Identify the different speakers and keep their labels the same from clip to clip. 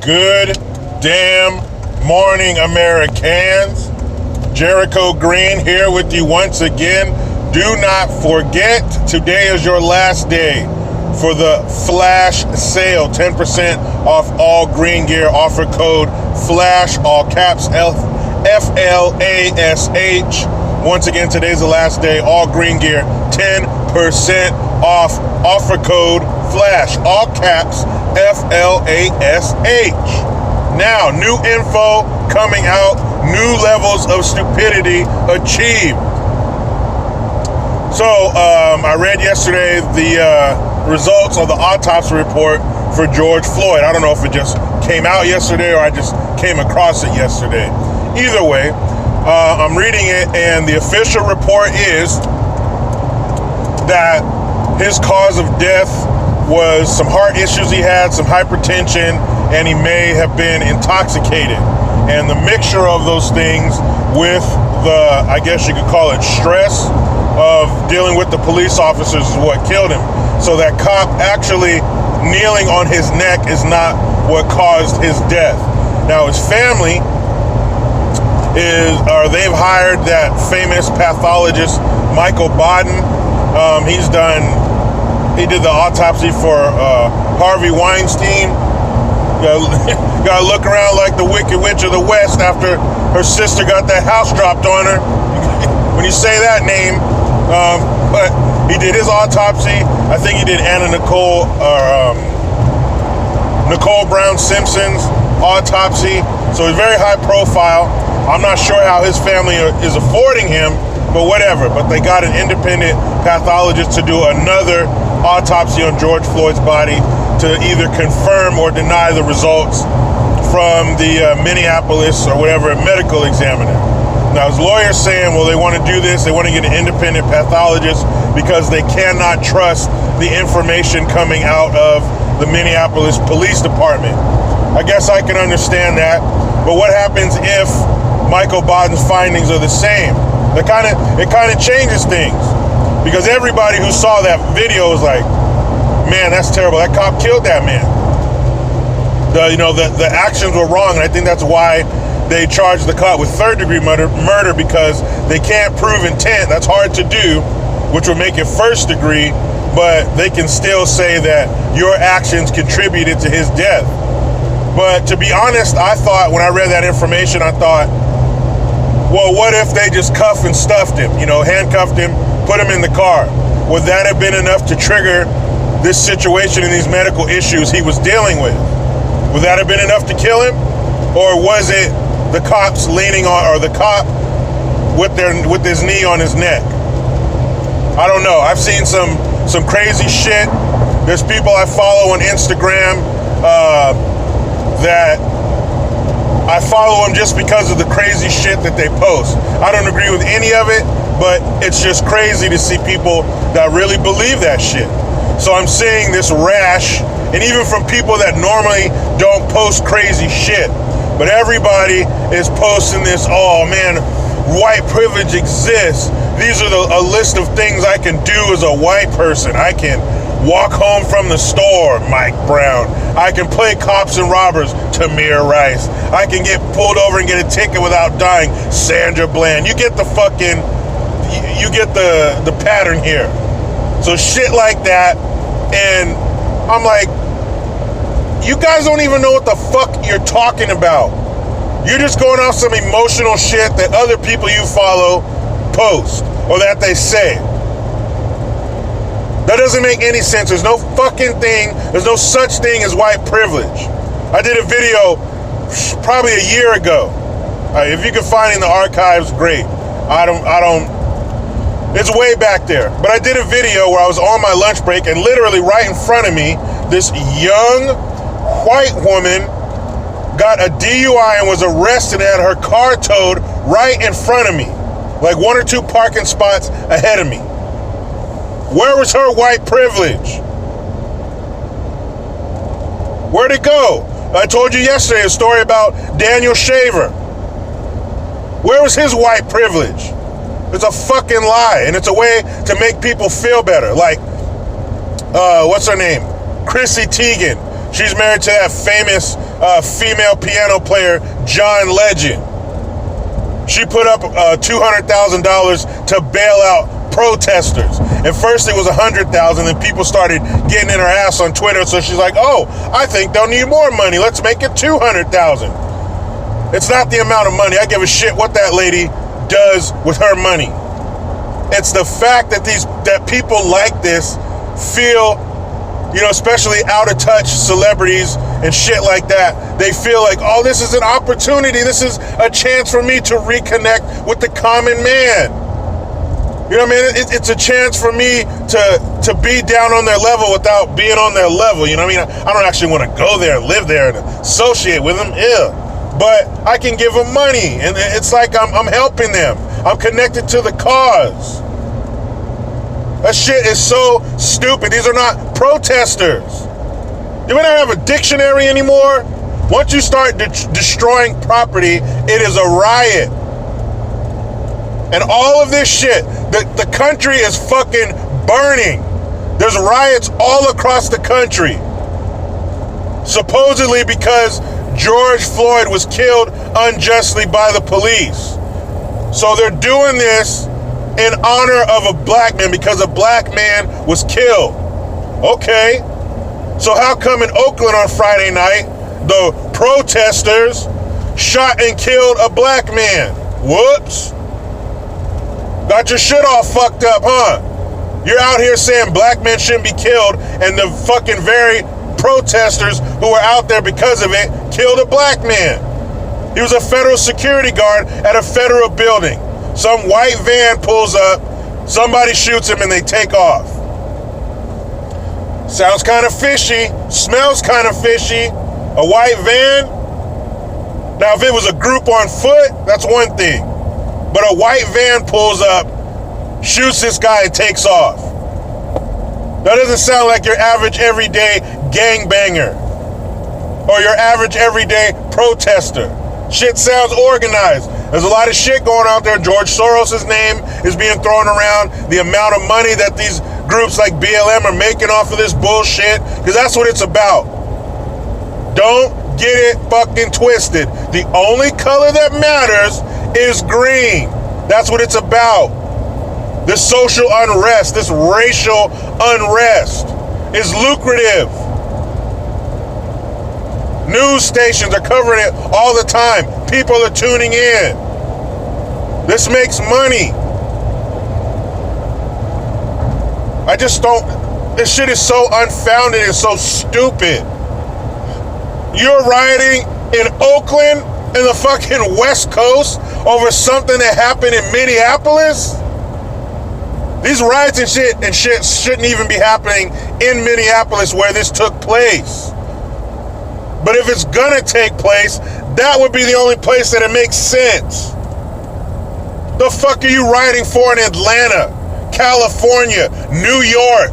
Speaker 1: Good damn morning, Americans. Jericho Green here with you once again. Do not forget, today is your last day for the flash sale. 10% off all green gear. Offer code FLASH, all caps, F-L-A-S-H. Once again, today's the last day. All green gear, 10% off. Offer code FLASH, all caps, F-L-A-S-H. Now, new info coming out, new levels of stupidity achieved. So, I read yesterday the results of the autopsy report for George Floyd. I don't know if it just came out yesterday or I just came across it yesterday. Either way, I'm reading it, and the official report is that his cause of death was some heart issues he had, some hypertension, and he may have been intoxicated. And the mixture of those things with the, I guess you could call it, stress of dealing with the police officers is what killed him. So that cop actually kneeling on his neck is not what caused his death. Now his family they've hired that famous pathologist, Michael Baden. He did the autopsy for Harvey Weinstein. Got to look around like the Wicked Witch of the West after her sister got that house dropped on her. When you say that name, but he did his autopsy. I think he did Nicole Brown Simpson's autopsy. So he's very high profile. I'm not sure how his family is affording him, but whatever. But they got an independent pathologist to do another autopsy on George Floyd's body to either confirm or deny the results from the Minneapolis or whatever medical examiner. Now his lawyer's saying, well, they want to do this, they want to get an independent pathologist because they cannot trust the information coming out of the Minneapolis Police Department. I guess I can understand that, but what happens if Michael Baden's findings are the same? It kind of changes things, because everybody who saw that video was like, man, that's terrible. That cop killed that man. The actions were wrong, and I think that's why they charged the cop with third-degree murder because they can't prove intent. That's hard to do, which would make it first degree, but they can still say that your actions contributed to his death. But to be honest, I thought, when I read that information, I thought, well, what if they just cuffed and stuffed him, handcuffed him, put him in the car? Would that have been enough to trigger this situation and these medical issues he was dealing with? Would that have been enough to kill him? Or was it the cops leaning on, or the cop with his knee on his neck? I don't know. I've seen some crazy shit. There's people I follow on Instagram that I follow them just because of the crazy shit that they post. I don't agree with any of it, but it's just crazy to see people that really believe that shit. So I'm seeing this rash, and even from people that normally don't post crazy shit, but everybody is posting this, oh man, white privilege exists. These are a list of things I can do as a white person. I can walk home from the store, Mike Brown. I can play cops and robbers, Tamir Rice. I can get pulled over and get a ticket without dying, Sandra Bland. You get the pattern here. So shit like that, and I'm like, you guys don't even know what the fuck you're talking about. You're just going off some emotional shit that other people you follow post or that they say. That doesn't make any sense. There's no fucking thing. There's no such thing as white privilege. I did a video probably a year ago. If you can find it in the archives, great. It's way back there. But I did a video where I was on my lunch break, and literally right in front of me, this young white woman got a DUI and was arrested and had her car towed right in front of me, like 1 or 2 parking spots ahead of me. Where was her white privilege? Where'd it go? I told you yesterday a story about Daniel Shaver. Where was his white privilege? It's a fucking lie, and it's a way to make people feel better. Like, what's her name? Chrissy Teigen. She's married to that famous female piano player, John Legend. She put up $200,000 to bail out protesters. At first it was $100,000, then people started getting in her ass on Twitter. So she's like, "Oh, I think they'll need more money. Let's make it $200,000." It's not the amount of money. I give a shit what that lady does with her money. It's the fact that that people like this feel, especially out of touch celebrities and shit like that. They feel like, oh, this is an opportunity. This is a chance for me to reconnect with the common man. You know what I mean? It's a chance for me to be down on their level without being on their level. You know what I mean? I don't actually want to go there and live there and associate with them. But I can give them money, and it's like I'm helping them. I'm connected to the cause. That shit is so stupid. These are not protesters. You may not have a dictionary anymore. Once you start destroying property, it is a riot. And all of this shit, the country is fucking burning. There's riots all across the country. Supposedly because George Floyd was killed unjustly by the police. So they're doing this in honor of a black man because a black man was killed. Okay. So how come in Oakland on Friday night, the protesters shot and killed a black man? Whoops. Got your shit all fucked up, huh? You're out here saying black men shouldn't be killed, and the fucking very protesters who were out there because of it killed a black man. He was a federal security guard at a federal building. Some white van pulls up, somebody shoots him, and they take off. Sounds kind of fishy, smells kind of fishy. A white van? Now, if it was a group on foot, that's one thing. But a white van pulls up, shoots this guy, and takes off. That doesn't sound like your average everyday gangbanger or your average everyday protester. Shit sounds organized. There's a lot of shit going out there. George Soros' name is being thrown around. The amount of money that these groups like BLM are making off of this bullshit, because that's what it's about. Don't get it fucking twisted. The only color that matters is green. That's what it's about. This social unrest, this racial unrest is lucrative. News stations are covering it all the time. People are tuning in. This makes money. I just don't, this shit is so unfounded and so stupid. You're rioting in Oakland, in the fucking West Coast, over something that happened in Minneapolis? These riots and shit shouldn't even be happening in Minneapolis where this took place. But if it's gonna take place, that would be the only place that it makes sense. The fuck are you rioting for in Atlanta, California, New York?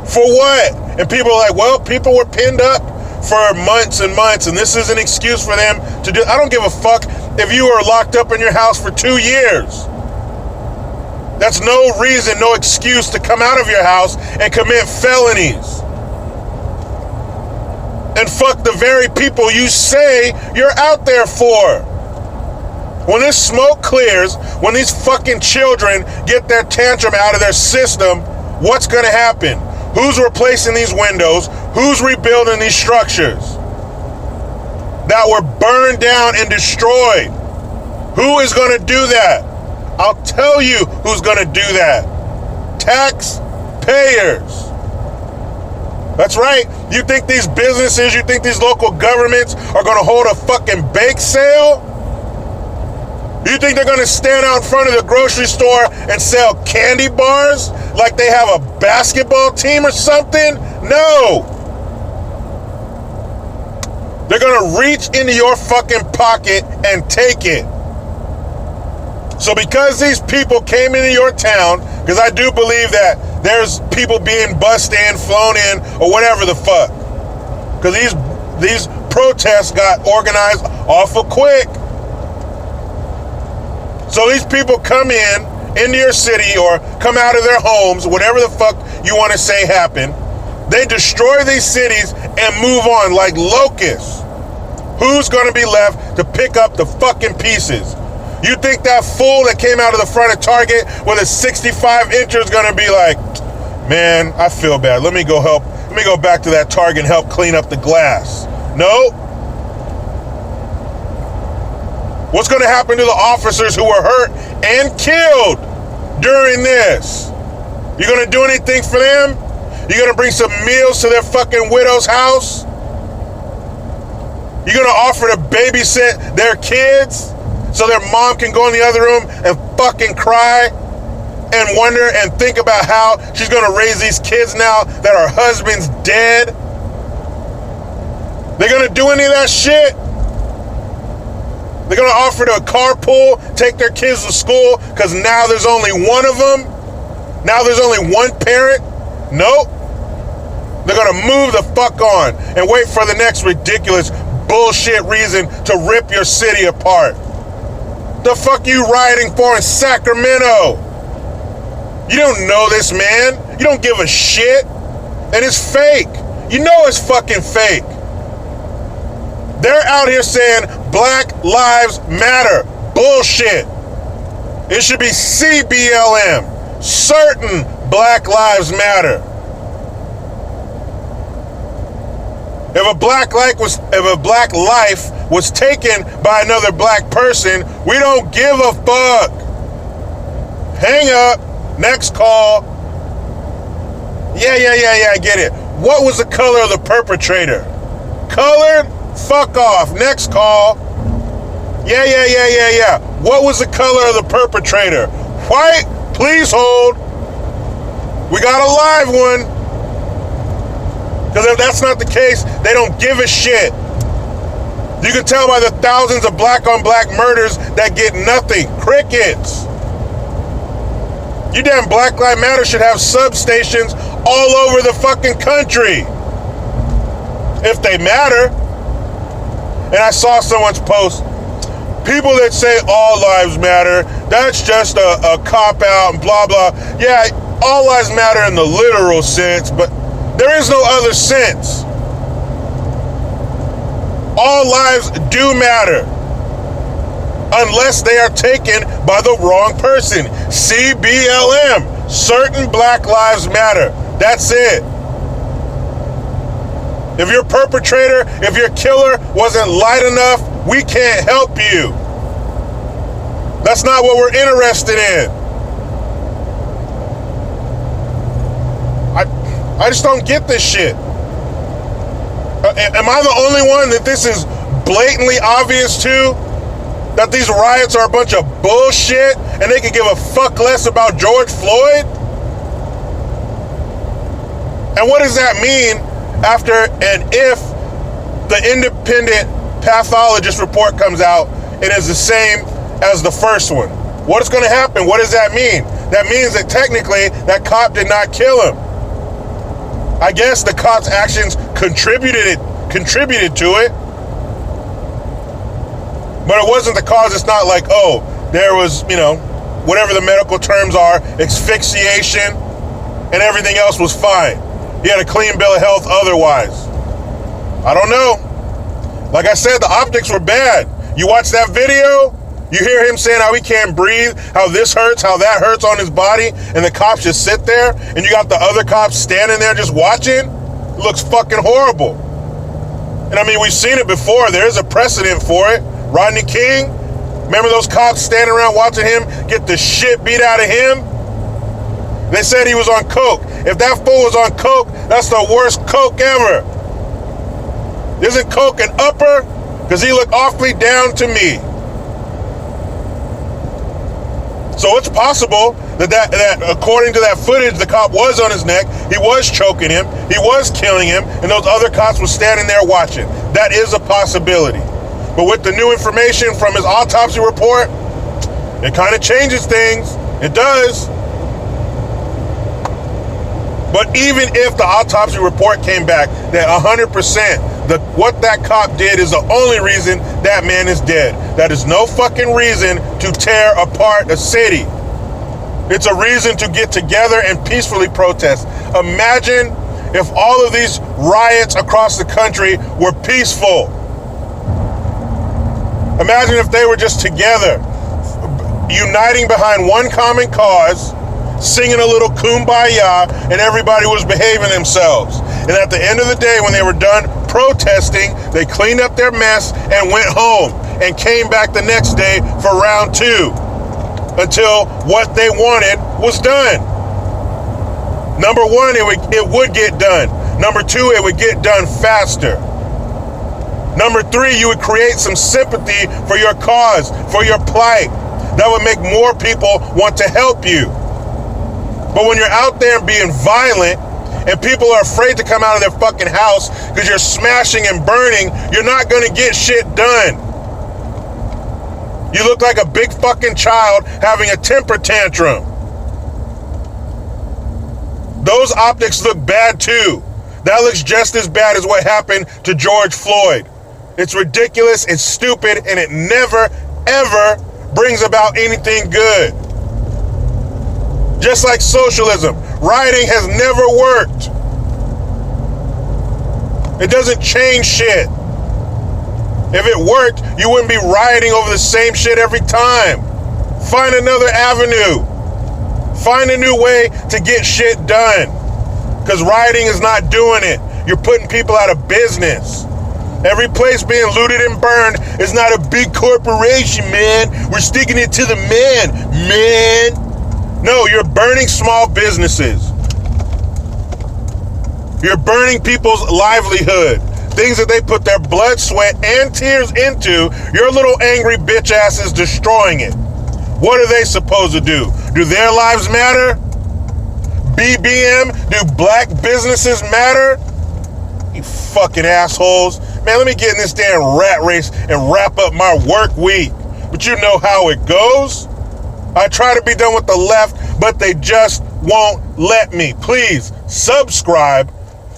Speaker 1: For what? And people are like, well, people were pinned up for months and months, and this is an excuse for them to do. I don't give a fuck if you were locked up in your house for 2 years. That's no reason, no excuse to come out of your house and commit felonies. And fuck the very people you say you're out there for. When this smoke clears, when these fucking children get their tantrum out of their system, what's gonna happen? Who's replacing these windows? Who's rebuilding these structures that were burned down and destroyed? Who is gonna do that? I'll tell you who's gonna do that. Taxpayers. That's right. You think these businesses, you think these local governments are gonna hold a fucking bake sale? You think they're gonna stand out in front of the grocery store and sell candy bars like they have a basketball team or something? No. They're gonna reach into your fucking pocket and take it. So because these people came into your town, because I do believe that there's people being bussed in, flown in, or whatever the fuck. Because these protests got organized awful quick. So these people come into your city or come out of their homes, whatever the fuck you want to say happened. They destroy these cities and move on like locusts. Who's going to be left to pick up the fucking pieces? You think that fool that came out of the front of Target with a 65-incher is going to be like, man, I feel bad. Let me go back to that Target and help clean up the glass. No. What's going to happen to the officers who were hurt and killed during this? You going to do anything for them? You going to bring some meals to their fucking widow's house? You going to offer to babysit their kids so their mom can go in the other room and fucking cry and wonder and think about how she's going to raise these kids now that her husband's dead? They're going to do any of that shit? They're going to offer to a carpool, take their kids to school because now there's only one of them? Now there's only one parent? Nope. They're going to move the fuck on and wait for the next ridiculous bullshit reason to rip your city apart. The fuck you rioting for in Sacramento? You don't know this man. You don't give a shit. And it's fake. You know it's fucking fake. They're out here saying Black Lives Matter. Bullshit. It should be CBLM. Certain Black Lives Matter. If a black life was taken by another black person, we don't give a fuck. Hang up. Next call. Yeah, I get it. What was the color of the perpetrator? Colored? Fuck off. Next call. Yeah. What was the color of the perpetrator? White? Please hold. We got a live one. Because if that's not the case, they don't give a shit. You can tell by the thousands of black-on-black murders that get nothing. Crickets. You damn Black Lives Matter should have substations all over the fucking country. If they matter. And I saw someone's post. People that say all lives matter, that's just a cop-out and blah, blah. Yeah, all lives matter in the literal sense, but there is no other sense. All lives do matter. Unless they are taken by the wrong person. CBLM. Certain Black Lives Matter. That's it. If your perpetrator, if your killer wasn't light enough, we can't help you. That's not what we're interested in. I just don't get this shit. Am I the only one that this is blatantly obvious to? That these riots are a bunch of bullshit and they can give a fuck less about George Floyd? And what does that mean after and if the independent pathologist report comes out and is the same as the first one? What is going to happen? What does that mean? That means that technically that cop did not kill him. I guess the cop's actions contributed to it. But it wasn't the cause. It's not like, oh, there was, whatever the medical terms are, asphyxiation, and everything else was fine. He had a clean bill of health otherwise. I don't know. Like I said, the optics were bad. You watch that video, you hear him saying how he can't breathe, how this hurts, how that hurts on his body, and the cops just sit there, and you got the other cops standing there just watching. It looks fucking horrible. And I mean, we've seen it before. There is a precedent for it. Rodney King, remember those cops standing around watching him get the shit beat out of him? They said he was on coke. If that fool was on coke, that's the worst coke ever. Isn't coke an upper? Because he looked awfully down to me. So it's possible that according to that footage, the cop was on his neck, he was choking him, he was killing him, and those other cops were standing there watching. That is a possibility. But with the new information from his autopsy report, it kind of changes things. It does. But even if the autopsy report came back that 100% what that cop did is the only reason that man is dead. That is no fucking reason to tear apart a city. It's a reason to get together and peacefully protest. Imagine if all of these riots across the country were peaceful. Imagine if they were just together, uniting behind one common cause, singing a little kumbaya, and everybody was behaving themselves. And at the end of the day, when they were done protesting, they cleaned up their mess and went home and came back the next day for round two until what they wanted was done. Number one, it would get done. Number two, it would get done faster. Number three, you would create some sympathy for your cause, for your plight. That would make more people want to help you. But when you're out there being violent and people are afraid to come out of their fucking house because you're smashing and burning, you're not going to get shit done. You look like a big fucking child having a temper tantrum. Those optics look bad too. That looks just as bad as what happened to George Floyd. It's ridiculous, it's stupid, and it never, ever brings about anything good. Just like socialism, rioting has never worked. It doesn't change shit. If it worked, you wouldn't be rioting over the same shit every time. Find another avenue. Find a new way to get shit done. Because rioting is not doing it. You're putting people out of business. Every place being looted and burned is not a big corporation, man. We're sticking it to the man. No, you're burning small businesses. You're burning people's livelihood. Things that they put their blood, sweat, and tears into. Your little angry bitch ass is destroying it. What are they supposed to do? Do their lives matter? BBM, do black businesses matter? You fucking assholes. Man, let me get in this damn rat race and wrap up my work week. But you know how it goes. I try to be done with the left, but they just won't let me. Please subscribe.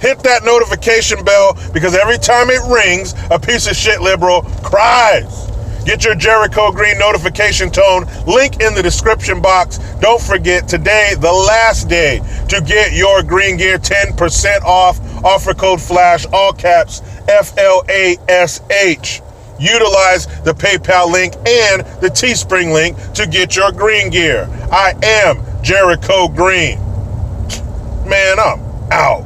Speaker 1: Hit that notification bell because every time it rings, a piece of shit liberal cries. Get your Jericho Green notification tone. Link in the description box. Don't forget, today, the last day to get your green gear 10% off. Offer code FLASH, all caps, FLASH. Utilize the PayPal link and the Teespring link to get your green gear. I am Jericho Green. Man, I'm out.